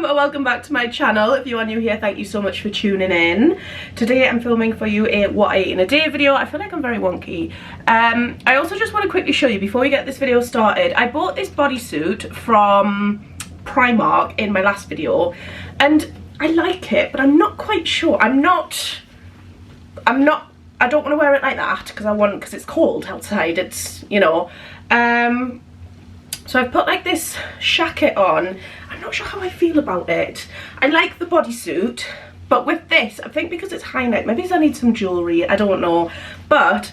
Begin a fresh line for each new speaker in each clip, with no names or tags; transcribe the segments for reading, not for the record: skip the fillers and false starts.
welcome back to my channel. If you are new here, thank you so much for tuning in. Today I'm filming for you a what I ate in a day video. I feel like I'm very wonky. I also just want to quickly show you before we get this video started, I bought this bodysuit from Primark in my last video and I like it, but I'm not quite sure. I don't want to wear it like that because it's cold outside. It's, you know, so I've put like this jacket on. I'm not sure how I feel about it. I like the bodysuit, but with this, I think because it's high neck, maybe I need some jewellery, I don't know. But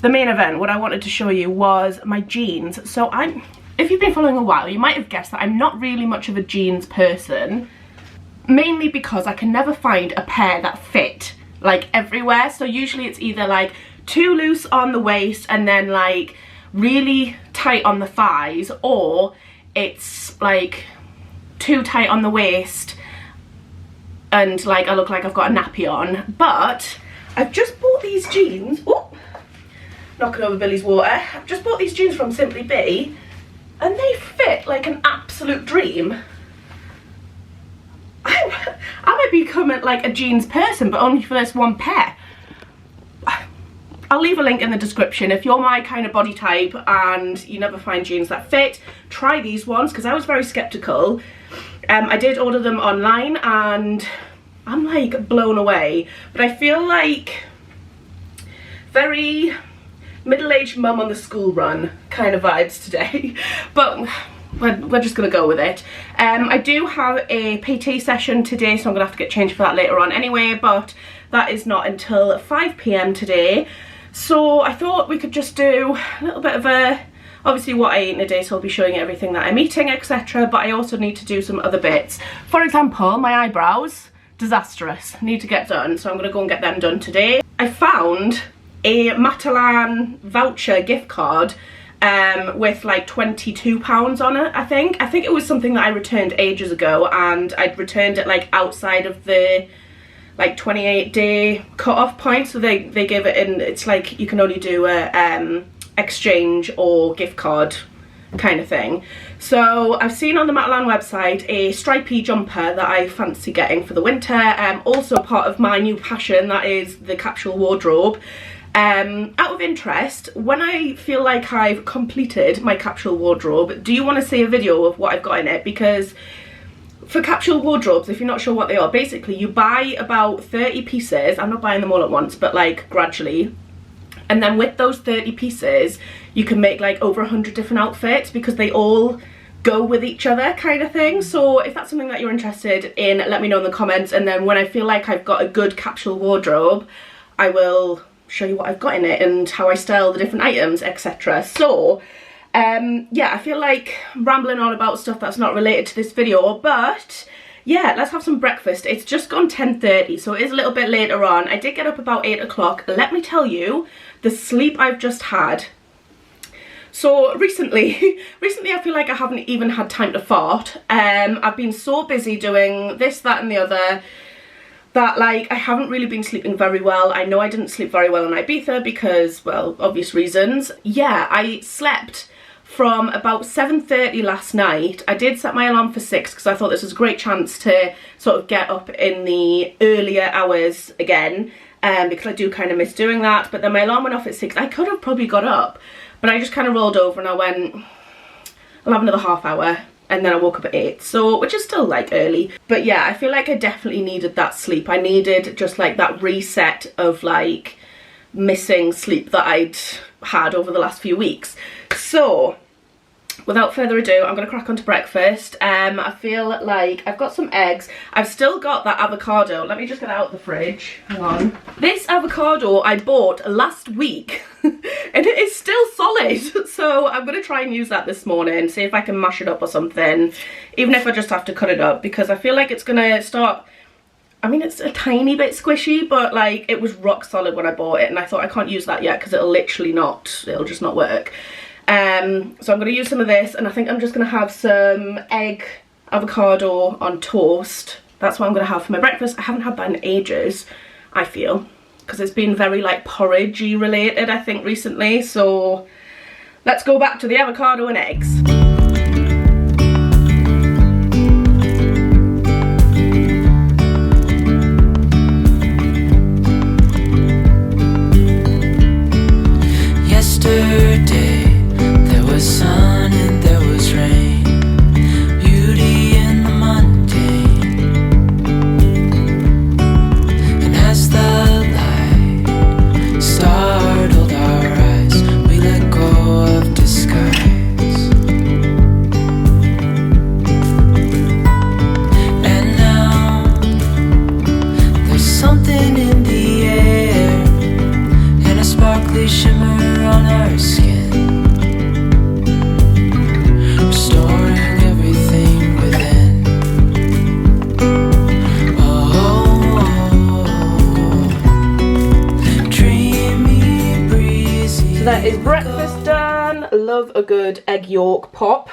the main event, what I wanted to show you was my jeans. So if you've been following a while, you might have guessed that I'm not really much of a jeans person, mainly because I can never find a pair that fit like everywhere. So usually it's either like too loose on the waist and then like really tight on the thighs, or it's like too tight on the waist and like I look like I've got a nappy on. But I've just bought these jeans. Oh, knocking over Billy's water. I've just bought these jeans from Simply Be and they fit like an absolute dream. I might become like a jeans person, but only for this one pair. I'll leave a link in the description. If you're my kind of body type and you never find jeans that fit, try these ones, because I was very skeptical. I did order them online and I'm like blown away. But I feel like very middle-aged mum on the school run kind of vibes today. But we're just gonna go with it. I do have a PT session today, so I'm gonna have to get changed for that later on anyway, but that is not until 5 PM today. So I thought we could just do a little bit of obviously what I eat in a day, so I'll be showing you everything that I'm eating, etc. But I also need to do some other bits. For example, my eyebrows, disastrous, need to get done, so I'm gonna go and get them done today. I found a Matalan voucher gift card with like £22 on it, I think. I think it was something that I returned ages ago, and I'd returned it like outside of the like 28-day cut-off point, so they give it in, it's like you can only do a exchange or gift card kind of thing. So I've seen on the Matalan website a stripy jumper that I fancy getting for the winter, also part of my new passion, that is the capsule wardrobe. Out of interest, when I feel like I've completed my capsule wardrobe, do you want to see a video of what I've got in it? Because for capsule wardrobes, if you're not sure what they are, basically you buy about 30 pieces. I'm not buying them all at once, but like gradually. And then with those 30 pieces, you can make like over 100 different outfits because they all go with each other kind of thing. So if that's something that you're interested in, let me know in the comments. And then when I feel like I've got a good capsule wardrobe, I will show you what I've got in it and how I style the different items, etc. So yeah, I feel like rambling on about stuff that's not related to this video, but yeah, let's have some breakfast. It's just gone 10:30, so it is a little bit later on. I did get up about 8 o'clock. Let me tell you the sleep I've just had. So recently I feel like I haven't even had time to fart. I've been so busy doing this, that and the other that like I haven't really been sleeping very well. I know I didn't sleep very well in Ibiza because, well, obvious reasons. Yeah, I slept from about 7:30 last night. I did set my alarm for 6 because I thought this was a great chance to sort of get up in the earlier hours again, because I do kind of miss doing that. But then my alarm went off at 6. I could have probably got up, but I just kind of rolled over and I went, I'll have another half hour. And then I woke up at 8, so which is still like early. But yeah, I feel like I definitely needed that sleep. I needed just like that reset of like missing sleep that I'd had over the last few weeks. So without further ado, I'm gonna crack on to breakfast. I feel like I've got some eggs. I've still got that avocado. Let me just get it out of the fridge. Hang on. This avocado I bought last week and it is still solid. So I'm gonna try and use that this morning, see if I can mash it up or something, even if I just have to cut it up, because I feel like it's gonna start, I mean, it's a tiny bit squishy, but like it was rock solid when I bought it, and I thought I can't use that yet because it'll just not work. So I'm going to use some of this, and I think I'm just going to have some egg avocado on toast. That's what I'm going to have for my breakfast. I haven't had that in ages, I feel, because it's been very like porridgey related, I think, recently. So let's go back to the avocado and eggs. There is breakfast done. Love a good egg yolk pop.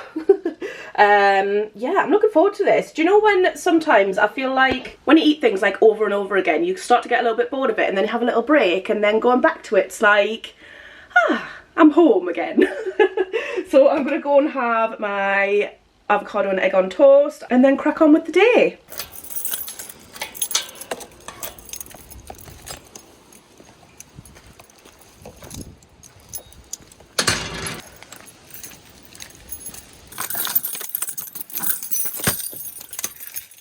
Yeah, I'm looking forward to this. Do you know when sometimes I feel like when you eat things like over and over again, you start to get a little bit bored of it and then you have a little break and then going back to it's like, I'm home again. So I'm going to go and have my avocado and egg on toast and then crack on with the day.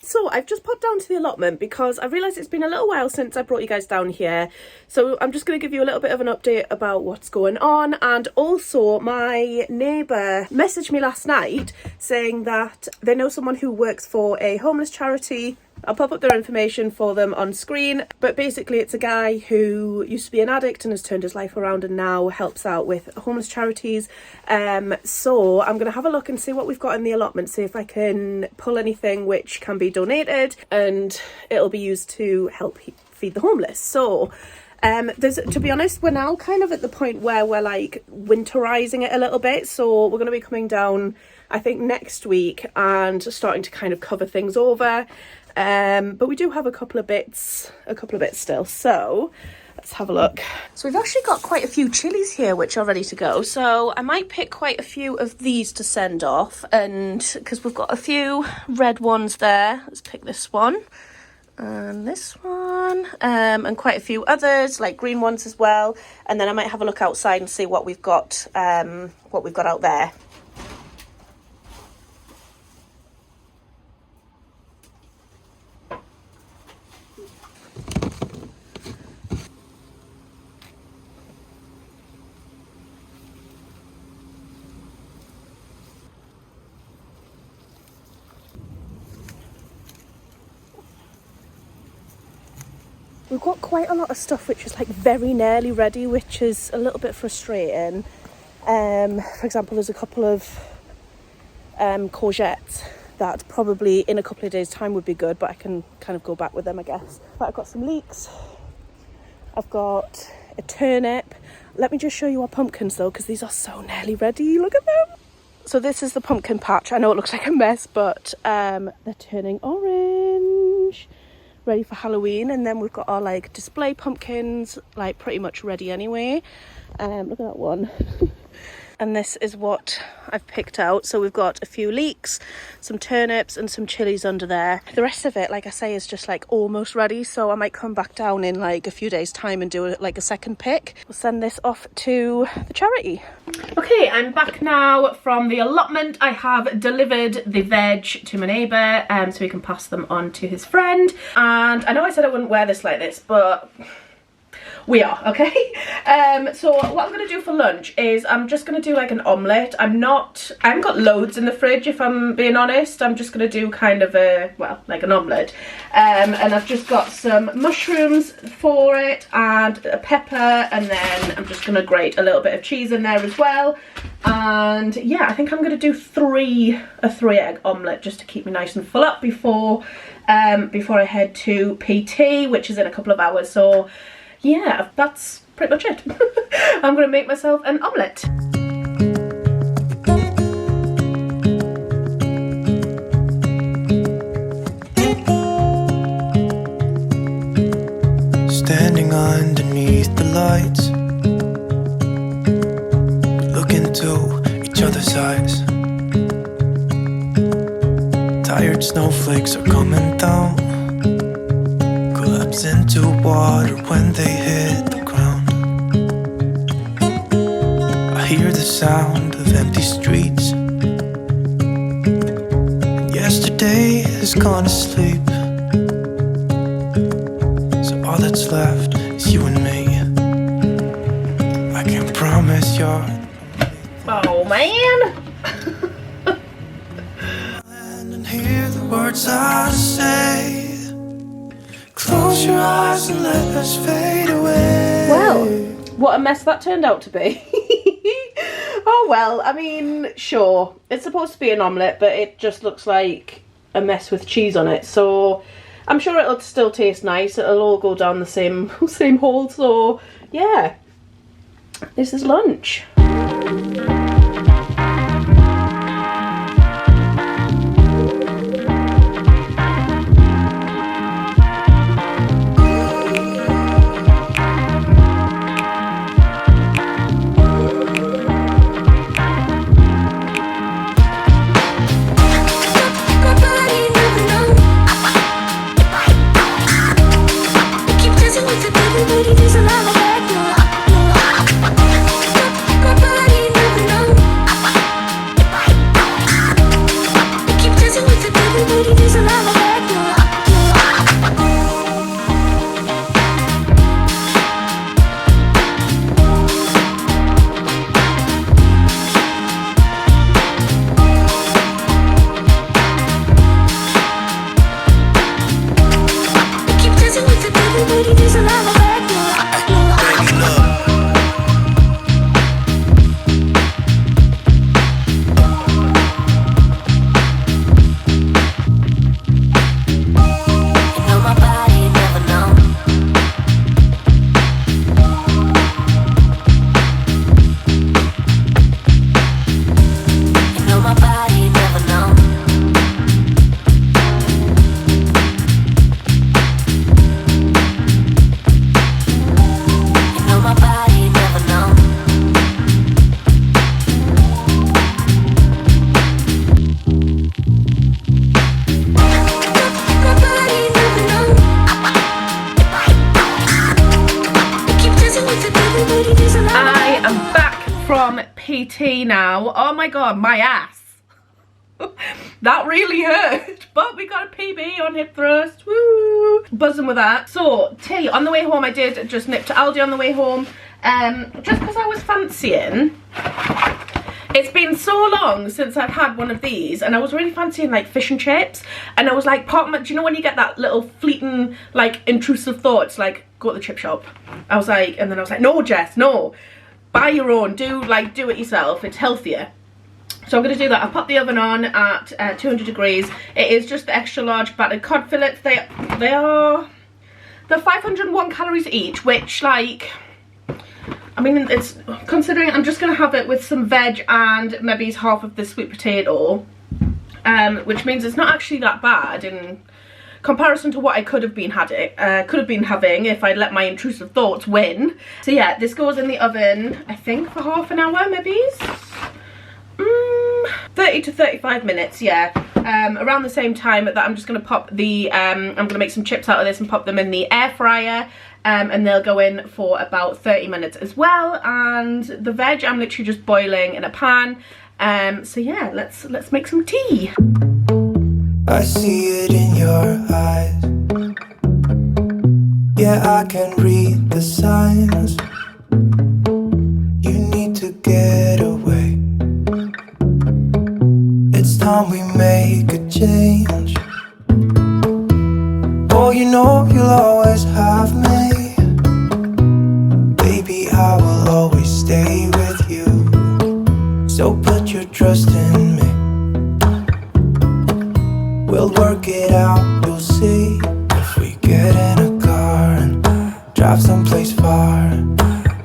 So I've just popped down to the allotment because I realised it's been a little while since I brought you guys down here. So I'm just going to give you a little bit of an update about what's going on. And also my neighbour messaged me last night saying that they know someone who works for a homeless charity. I'll pop up their information for them on screen, but basically it's a guy who used to be an addict and has turned his life around and now helps out with homeless charities. So I'm going to have a look and see what we've got in the allotment, see if I can pull anything which can be donated and it'll be used to help feed the homeless. So to be honest, we're now kind of at the point where we're like winterizing it a little bit, so we're going to be coming down I think next week and starting to kind of cover things over. But we do have a couple of bits still, so let's have a look. So we've actually got quite a few chilies here which are ready to go, so I might pick quite a few of these to send off, and because we've got a few red ones there, let's pick this one and this one, and quite a few others like green ones as well, and then I might have a look outside and see what we've got out there. We've got quite a lot of stuff which is like very nearly ready, which is a little bit frustrating. For example, there's a couple of courgettes that probably in a couple of days' time would be good, but I can kind of go back with them, I guess. But I've got some leeks. I've got a turnip. Let me just show you our pumpkins though, because these are so nearly ready. Look at them. So this is the pumpkin patch. I know it looks like a mess, but they're turning orange, ready for Halloween. And then we've got our like display pumpkins like pretty much ready anyway. Look at that one. And this is what I've picked out. So we've got a few leeks, some turnips and some chilies under there. The rest of it, like I say, is just like almost ready, so I might come back down in like a few days time and do like a second pick. We'll send this off to the charity. Okay, I'm back now from the allotment. I have delivered the veg to my neighbour so he can pass them on to his friend. And I know I said I wouldn't wear this like this, but we are, okay? So what I'm going to do for lunch is I'm just going to do like an omelette. I haven't got loads in the fridge, if I'm being honest. I'm just going to do kind of like an omelette. And I've just got some mushrooms for it and a pepper, and then I'm just going to grate a little bit of cheese in there as well. And yeah, I think I'm going to do a 3-egg omelette just to keep me nice and full up before I head to PT, which is in a couple of hours. So yeah, that's pretty much it. I'm going to make myself an omelette.
Standing underneath the lights, we look into each other's eyes. Tired snowflakes are coming down, collapse into water when they hit the ground. I hear the sound of empty streets, and yesterday has gone to sleep. So all that's left is you and me. I can't promise you're.
Oh man!
And hear the words I say. Close your eyes and let us fade away.
Well, what a mess that turned out to be. Oh well, I mean, sure, it's supposed to be an omelette, but it just looks like a mess with cheese on it, so I'm sure it'll still taste nice. It'll all go down the same hole, so yeah. This is lunch. PT now. Oh my god, my ass. That really hurt, but we got a PB on hip thrust. Woo! Buzzing with that. So tea on the way home. I did just nip to Aldi on the way home, just because I was fancying. It's been so long since I've had one of these, and I was really fancying like fish and chips, and I was like, do you know when you get that little fleeting like intrusive thoughts like go to the chip shop? I was like, and then I was like, no Jess, no, buy your own, do it yourself, it's healthier. So I'm going to do that. I'll pop the oven on at 200 degrees. It is just the extra large battered cod fillets. They're 501 calories each, which like, I mean, it's considering I'm just going to have it with some veg and maybe half of the sweet potato, which means it's not actually that bad in comparison to what I could have been having if I'd let my intrusive thoughts win. So yeah, this goes in the oven, I think for half an hour, maybe 30 to 35 minutes, yeah. Around the same time that I'm just going to pop the, I'm going to make some chips out of this and pop them in the air fryer, and they'll go in for about 30 minutes as well. And the veg I'm literally just boiling in a pan. So yeah, let's make some tea.
I see it in your eyes. Yeah, I can read the signs. You need to get away. It's time we make a change. Oh, you know you'll always have me. Baby, I will always stay with you. So put your trust in me. We'll work it out, you'll see. If we get in a car and drive someplace far,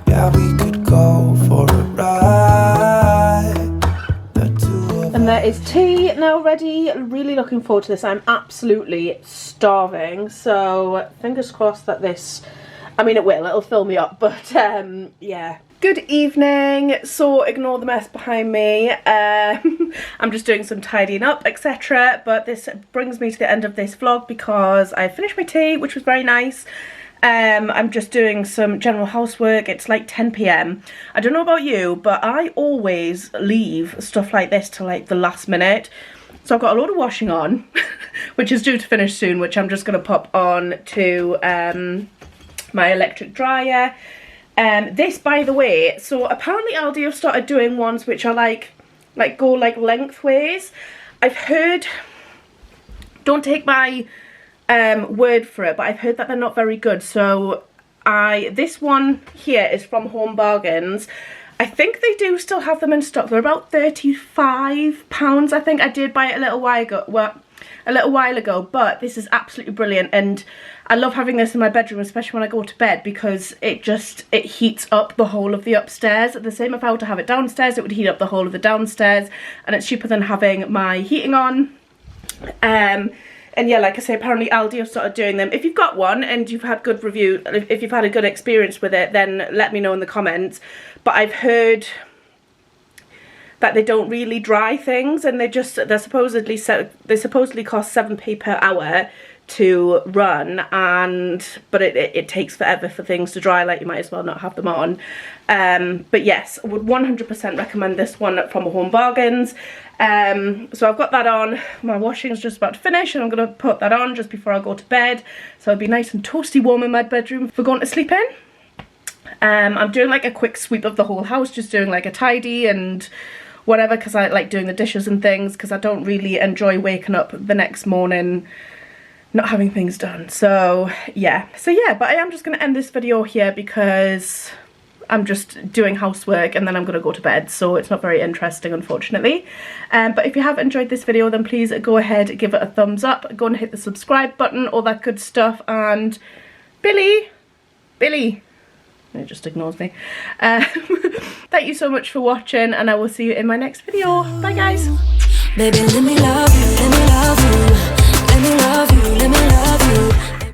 yeah, we could go for a ride.
And there is tea now ready. Really looking forward to this. I'm absolutely starving, so fingers crossed that this, I mean it'll fill me up, but yeah. Good evening. So ignore the mess behind me. I'm just doing some tidying up, etc. But this brings me to the end of this vlog because I finished my tea, which was very nice. I'm just doing some general housework. It's like 10 PM. I don't know about you, but I always leave stuff like this to like the last minute. So I've got a load of washing on, which is due to finish soon, which I'm just going to pop on to my electric dryer. This, by the way, so apparently Aldi have started doing ones which are like go like lengthways. I've heard, don't take my word for it, but I've heard that they're not very good. So this one here is from Home Bargains. I think they do still have them in stock. They're about £35, I think. I did buy it a little while ago. Well, a little while ago, but this is absolutely brilliant, and I love having this in my bedroom, especially when I go to bed, because it heats up the whole of the upstairs. The same if I were to have it downstairs, it would heat up the whole of the downstairs, and it's cheaper than having my heating on. And yeah, like I say, apparently Aldi have started doing them. If you've got one and you've had good review, if you've had a good experience with it, then let me know in the comments. But I've heard that they don't really dry things, and they supposedly cost 7p per hour to run, but it takes forever for things to dry, like you might as well not have them on. But yes, I would 100% recommend this one from Home Bargains. So I've got that on. My washing's just about to finish, and I'm going to put that on just before I go to bed, so it'll be nice and toasty warm in my bedroom for going to sleep in. I'm doing like a quick sweep of the whole house, just doing like a tidy and whatever, because I like doing the dishes and things, because I don't really enjoy waking up the next morning not having things done. So yeah, but I am just going to end this video here because I'm just doing housework and then I'm going to go to bed, so it's not very interesting, unfortunately. But if you have enjoyed this video, then please go ahead, give it a thumbs up, go and hit the subscribe button, all that good stuff. And Billy, it just ignores me. Thank you so much for watching, and I will see you in my next video. Bye guys.
Baby, let me love you, let me love you, let me love you, let me love you.